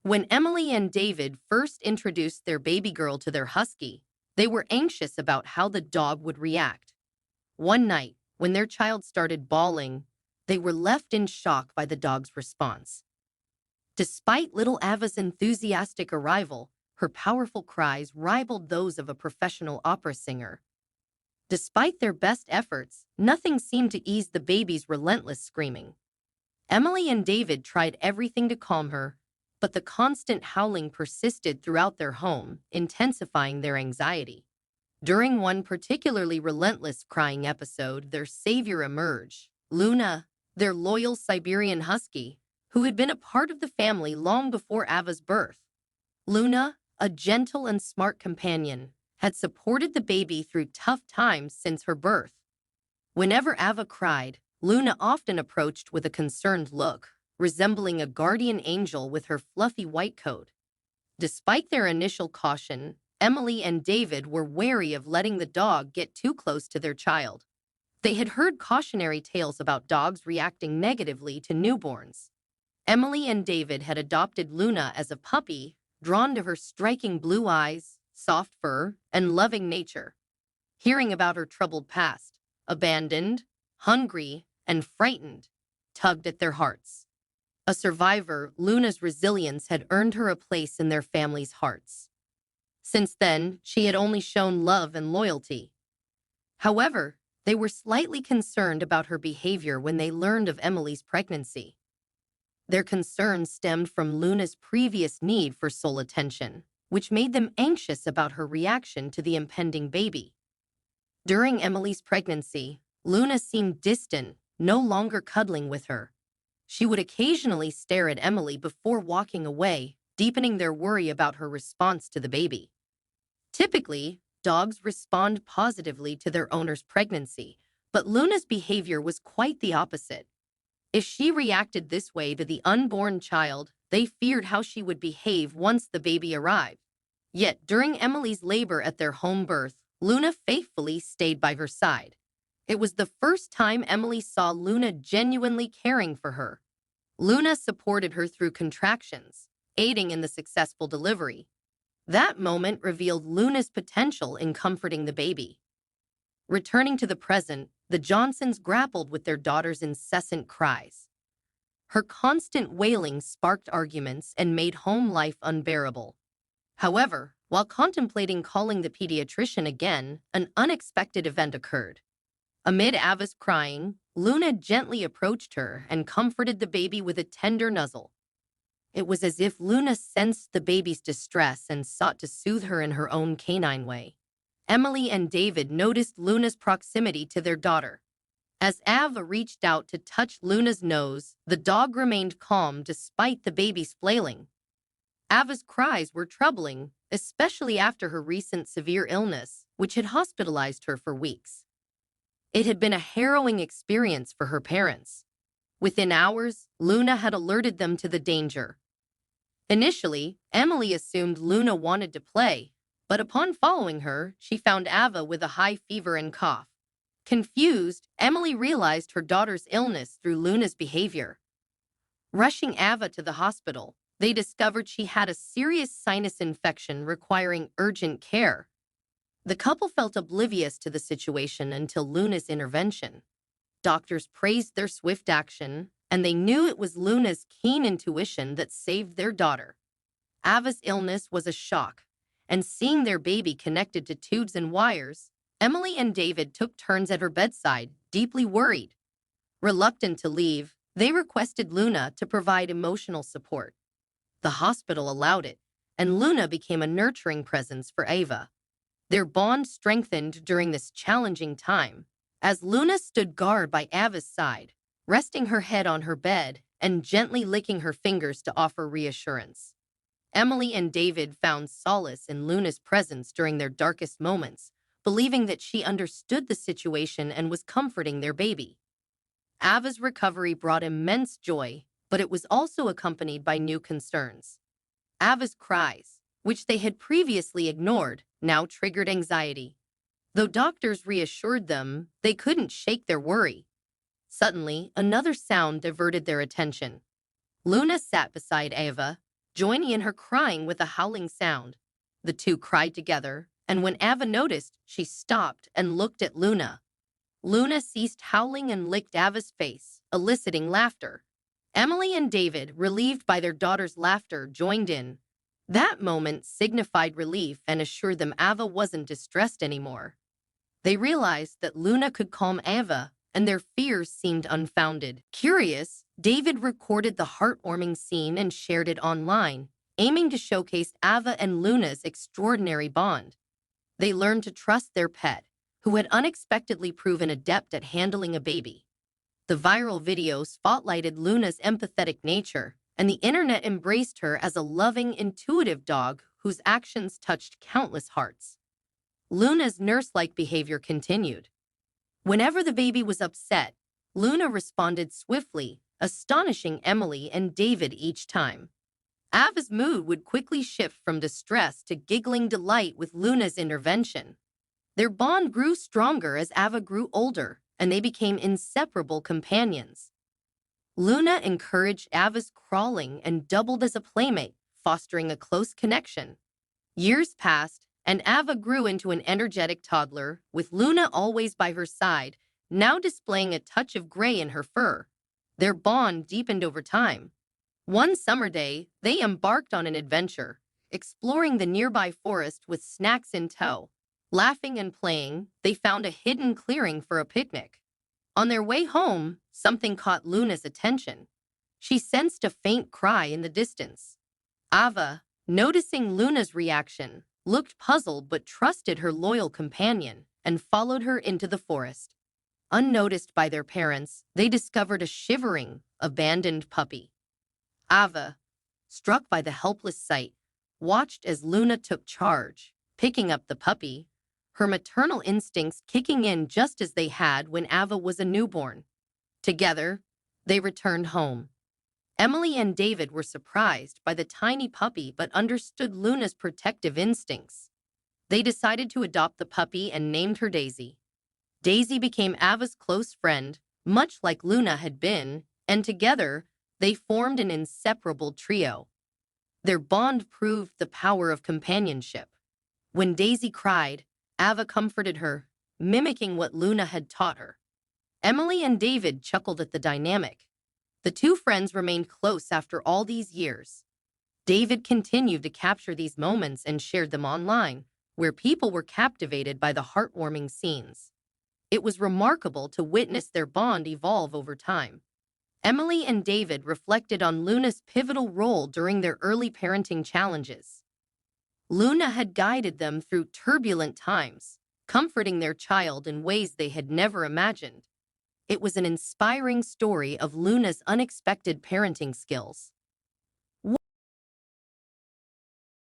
When Emily and David first introduced their baby girl to their husky, they were anxious about how the dog would react. One night, when their child started bawling, they were left in shock by the dog's response. Despite little Ava's enthusiastic arrival, her powerful cries rivaled those of a professional opera singer. Despite their best efforts, nothing seemed to ease the baby's relentless screaming. Emily and David tried everything to calm her, but the constant howling persisted throughout their home, intensifying their anxiety. During one particularly relentless crying episode, their savior emerged, Luna, their loyal Siberian husky, who had been a part of the family long before Ava's birth. Luna, a gentle and smart companion, had supported the baby through tough times since her birth. Whenever Ava cried, Luna often approached with a concerned look, resembling a guardian angel with her fluffy white coat. Despite their initial caution, Emily and David were wary of letting the dog get too close to their child. They had heard cautionary tales about dogs reacting negatively to newborns. Emily and David had adopted Luna as a puppy, drawn to her striking blue eyes, soft fur, and loving nature. Hearing about her troubled past, abandoned, hungry, and frightened, tugged at their hearts. A survivor, Luna's resilience had earned her a place in their family's hearts. Since then, she had only shown love and loyalty. However, they were slightly concerned about her behavior when they learned of Emily's pregnancy. Their concerns stemmed from Luna's previous need for sole attention, which made them anxious about her reaction to the impending baby. During Emily's pregnancy, Luna seemed distant, no longer cuddling with her. She would occasionally stare at Emily before walking away, deepening their worry about her response to the baby. Typically, dogs respond positively to their owner's pregnancy, but Luna's behavior was quite the opposite. If she reacted this way to the unborn child, they feared how she would behave once the baby arrived. Yet, during Emily's labor at their home birth, Luna faithfully stayed by her side. It was the first time Emily saw Luna genuinely caring for her. Luna supported her through contractions, aiding in the successful delivery. That moment revealed Luna's potential in comforting the baby. Returning to the present, the Johnsons grappled with their daughter's incessant cries. Her constant wailing sparked arguments and made home life unbearable. However, while contemplating calling the pediatrician again, an unexpected event occurred. Amid Ava's crying, Luna gently approached her and comforted the baby with a tender nuzzle. It was as if Luna sensed the baby's distress and sought to soothe her in her own canine way. Emily and David noticed Luna's proximity to their daughter. As Ava reached out to touch Luna's nose, the dog remained calm despite the baby's flailing. Ava's cries were troubling, especially after her recent severe illness, which had hospitalized her for weeks. It had been a harrowing experience for her parents. Within hours, Luna had alerted them to the danger. Initially, Emily assumed Luna wanted to play, but upon following her, she found Ava with a high fever and cough. Confused, Emily realized her daughter's illness through Luna's behavior. Rushing Ava to the hospital, they discovered she had a serious sinus infection requiring urgent care. The couple felt oblivious to the situation until Luna's intervention. Doctors praised their swift action, and they knew it was Luna's keen intuition that saved their daughter. Ava's illness was a shock, and seeing their baby connected to tubes and wires, Emily and David took turns at her bedside, deeply worried. Reluctant to leave, they requested Luna to provide emotional support. The hospital allowed it, and Luna became a nurturing presence for Ava. Their bond strengthened during this challenging time, as Luna stood guard by Ava's side, resting her head on her bed and gently licking her fingers to offer reassurance. Emily and David found solace in Luna's presence during their darkest moments, believing that she understood the situation and was comforting their baby. Ava's recovery brought immense joy, but it was also accompanied by new concerns. Ava's cries, which they had previously ignored, now triggered anxiety. Though doctors reassured them, they couldn't shake their worry. Suddenly, another sound diverted their attention. Luna sat beside Ava, joining in her crying with a howling sound. The two cried together, and when Ava noticed, she stopped and looked at Luna. Luna ceased howling and licked Ava's face, eliciting laughter. Emily and David, relieved by their daughter's laughter, joined in. That moment signified relief and assured them Ava wasn't distressed anymore. They realized that Luna could calm Ava, and their fears seemed unfounded. Curious, David recorded the heartwarming scene and shared it online, aiming to showcase Ava and Luna's extraordinary bond. They learned to trust their pet, who had unexpectedly proven adept at handling a baby. The viral video spotlighted Luna's empathetic nature, and the internet embraced her as a loving, intuitive dog whose actions touched countless hearts. Luna's nurse-like behavior continued. Whenever the baby was upset, Luna responded swiftly, astonishing Emily and David each time. Ava's mood would quickly shift from distress to giggling delight with Luna's intervention. Their bond grew stronger as Ava grew older, and they became inseparable companions. Luna encouraged Ava's crawling and doubled as a playmate, fostering a close connection. Years passed, and Ava grew into an energetic toddler, with Luna always by her side, now displaying a touch of gray in her fur. Their bond deepened over time. One summer day, they embarked on an adventure, exploring the nearby forest with snacks in tow. Laughing and playing, they found a hidden clearing for a picnic. On their way home, something caught Luna's attention. She sensed a faint cry in the distance. Ava, noticing Luna's reaction, looked puzzled but trusted her loyal companion and followed her into the forest. Unnoticed by their parents, they discovered a shivering, abandoned puppy. Ava, struck by the helpless sight, watched as Luna took charge, picking up the puppy, her maternal instincts kicking in just as they had when Ava was a newborn. Together, they returned home. Emily and David were surprised by the tiny puppy but understood Luna's protective instincts. They decided to adopt the puppy and named her Daisy. Daisy became Ava's close friend, much like Luna had been, and together, they formed an inseparable trio. Their bond proved the power of companionship. When Daisy cried, Ava comforted her, mimicking what Luna had taught her. Emily and David chuckled at the dynamic. The two friends remained close after all these years. David continued to capture these moments and shared them online, where people were captivated by the heartwarming scenes. It was remarkable to witness their bond evolve over time. Emily and David reflected on Luna's pivotal role during their early parenting challenges. Luna had guided them through turbulent times, comforting their child in ways they had never imagined. It was an inspiring story of Luna's unexpected parenting skills.